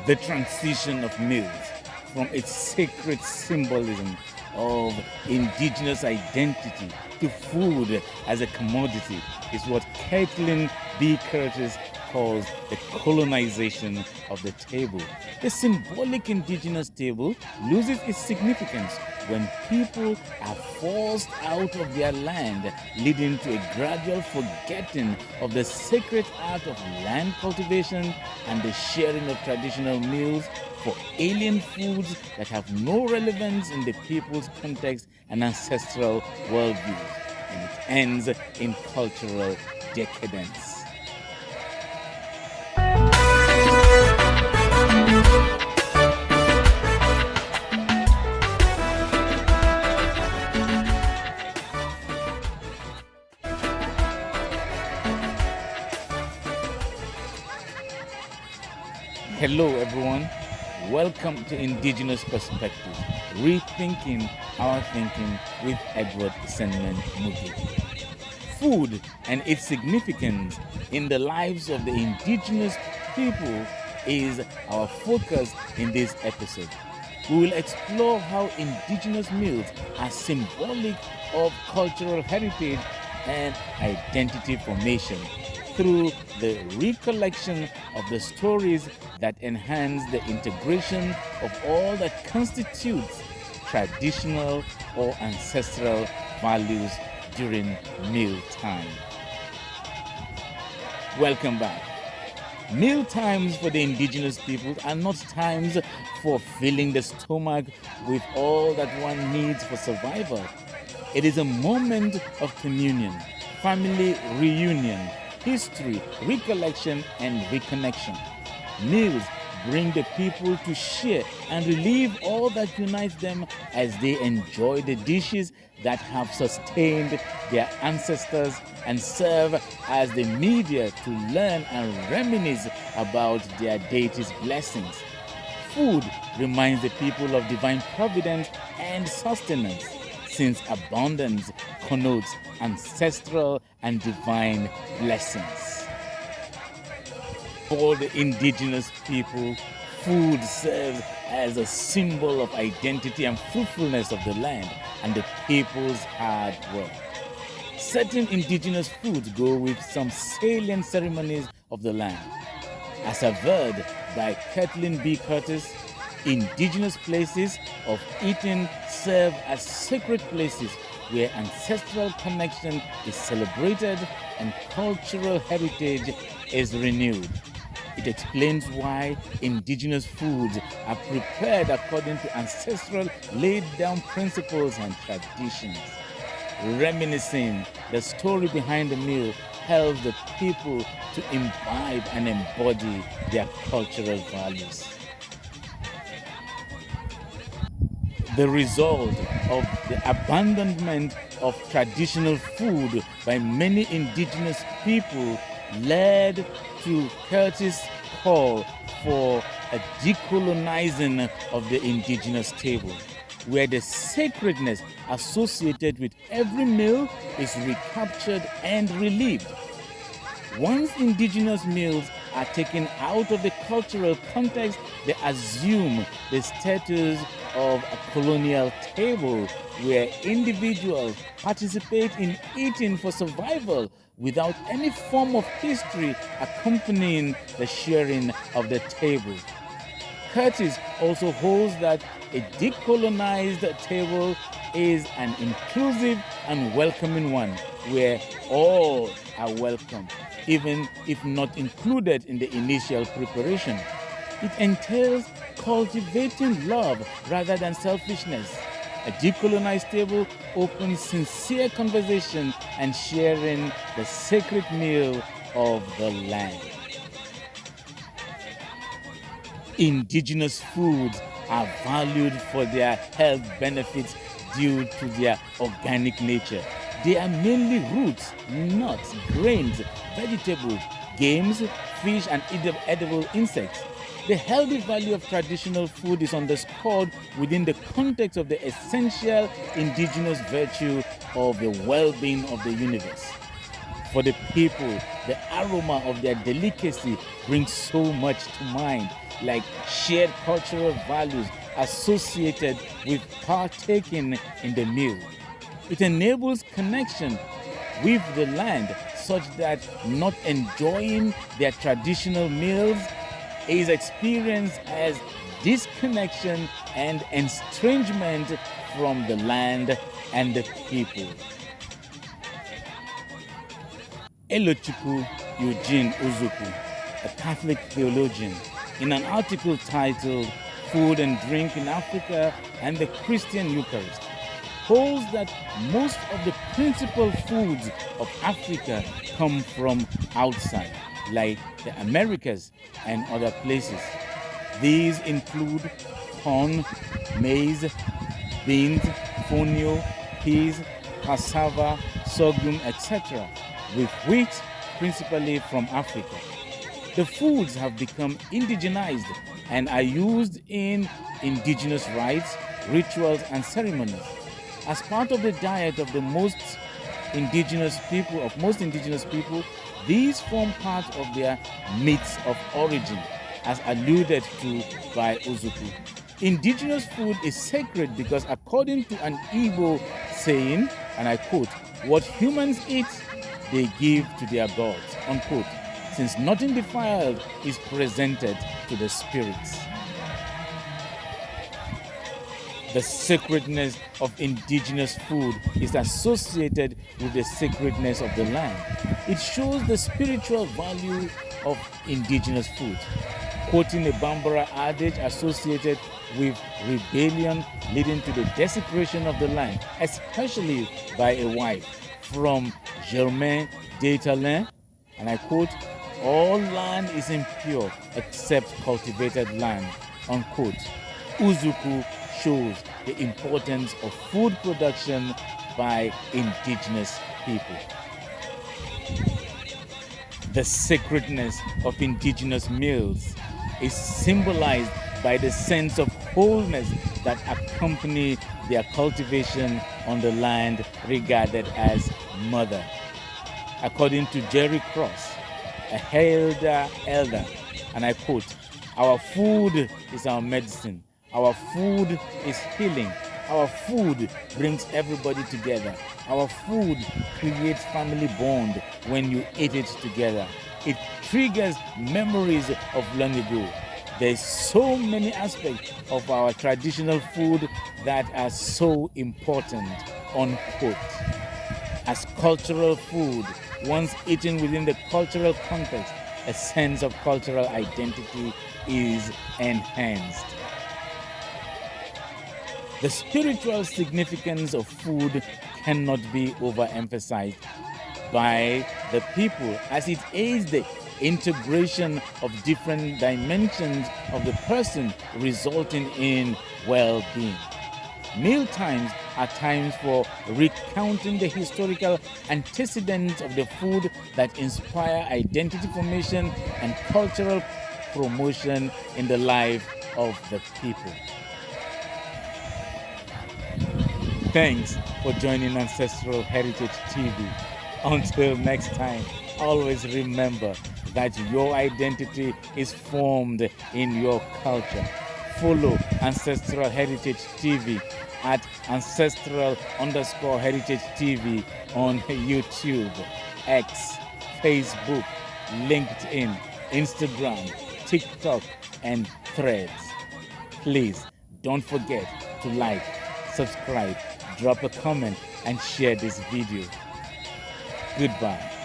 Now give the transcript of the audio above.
the transition of meals from its sacred symbolism of indigenous identity to food as a commodity is what Caitlin B. Curtis calls the colonization of the table. The symbolic indigenous table loses its significance when people are forced out of their land, leading to a gradual forgetting of the sacred art of land cultivation and the sharing of traditional meals for alien foods that have no relevance in the people's context and ancestral worldviews. And it ends in cultural decadence. Hello everyone, welcome to Indigenous Perspectives, Rethinking Our Thinking with Edward Senman Mugi. Food and its significance in the lives of the indigenous people is our focus in this episode. We will explore how indigenous meals are symbolic of cultural heritage and identity formation through the recollection of the stories that enhance the integration of all that constitutes traditional or ancestral values during mealtime. Welcome back. Meal times for the indigenous peoples are not times for filling the stomach with all that one needs for survival. It is a moment of communion, family reunion, history, recollection, and reconnection. Meals bring the people to share and relieve all that unites them as they enjoy the dishes that have sustained their ancestors and serve as the media to learn and reminisce about their deity's blessings. Food reminds the people of divine providence and sustenance, since abundance connotes ancestral and divine blessings. For the indigenous people, food serves as a symbol of identity and fruitfulness of the land and the people's hard work. Certain indigenous foods go with some salient ceremonies of the land. As averred by Caitlin B. Curtis, indigenous places of eating serve as sacred places where ancestral connection is celebrated and cultural heritage is renewed. It explains why indigenous foods are prepared according to ancestral laid-down principles and traditions. Reminiscing, the story behind the meal helps the people to imbibe and embody their cultural values. The result of the abandonment of traditional food by many indigenous people led to Curtis' call for a decolonizing of the indigenous table, where the sacredness associated with every meal is recaptured and relived. Once indigenous meals are taken out of the cultural context, they assume the status of a colonial table where individuals participate in eating for survival without any form of history accompanying the sharing of the table. Curtis also holds that a decolonized table is an inclusive and welcoming one where all are welcome, even if not included in the initial preparation. It entails cultivating love rather than selfishness. A decolonized table opens sincere conversation and sharing the sacred meal of the land. Indigenous foods are valued for their health benefits due to their organic nature. They are mainly roots, nuts, grains, vegetables, games, fish, and edible insects. The healthy value of traditional food is underscored within the context of the essential indigenous virtue of the well-being of the universe. For the people, the aroma of their delicacy brings so much to mind. like shared cultural values associated with partaking in the meal. It enables connection with the land such that not enjoying their traditional meals is experienced as disconnection and estrangement from the land and the people. Elochukwu Eugene Uzuku, a Catholic theologian, in an article titled Food and Drink in Africa and the Christian Eucharist, holds that most of the principal foods of Africa come from outside, like the Americas and other places. These include corn, maize, beans, fonio, peas, cassava, sorghum, etc., with wheat principally from Africa. The foods have become indigenized and are used in indigenous rites, rituals, and ceremonies. As part of the diet of most indigenous people, these form part of their myths of origin, as alluded to by Uzuku. Indigenous food is sacred because, according to an Igbo saying, and I quote, "What humans eat, they give to their gods," unquote, since nothing defiled is presented to the spirits. The sacredness of indigenous food is associated with the sacredness of the land. It shows the spiritual value of indigenous food. Quoting a Bambara adage associated with rebellion leading to the desecration of the land, especially by a wife, from Germain d'Étalin, and I quote, "All land is impure except cultivated land," unquote. Uzuku shows the importance of food production by indigenous people. The sacredness of indigenous meals is symbolized by the sense of wholeness that accompany their cultivation on the land regarded as mother. According to Jerry Cross, a elder, and I quote, "Our food is our medicine. Our food is healing. Our food brings everybody together. Our food creates family bond when you eat it together. It triggers memories of long ago. There's so many aspects of our traditional food that are so important," unquote. As cultural food, once eaten within the cultural context, a sense of cultural identity is enhanced. The spiritual significance of food cannot be overemphasized by the people, as it aids the integration of different dimensions of the person, resulting in well-being. Meal times are times for recounting the historical antecedents of the food that inspire identity formation and cultural promotion in the life of the people. Thanks for joining Ancestral Heritage TV. Until next time, always remember that your identity is formed in your culture. Follow Ancestral Heritage TV at ancestral_heritage TV on YouTube, X, Facebook, LinkedIn, Instagram, TikTok, and Threads. Please don't forget to like, subscribe, drop a comment, and share this video. Goodbye.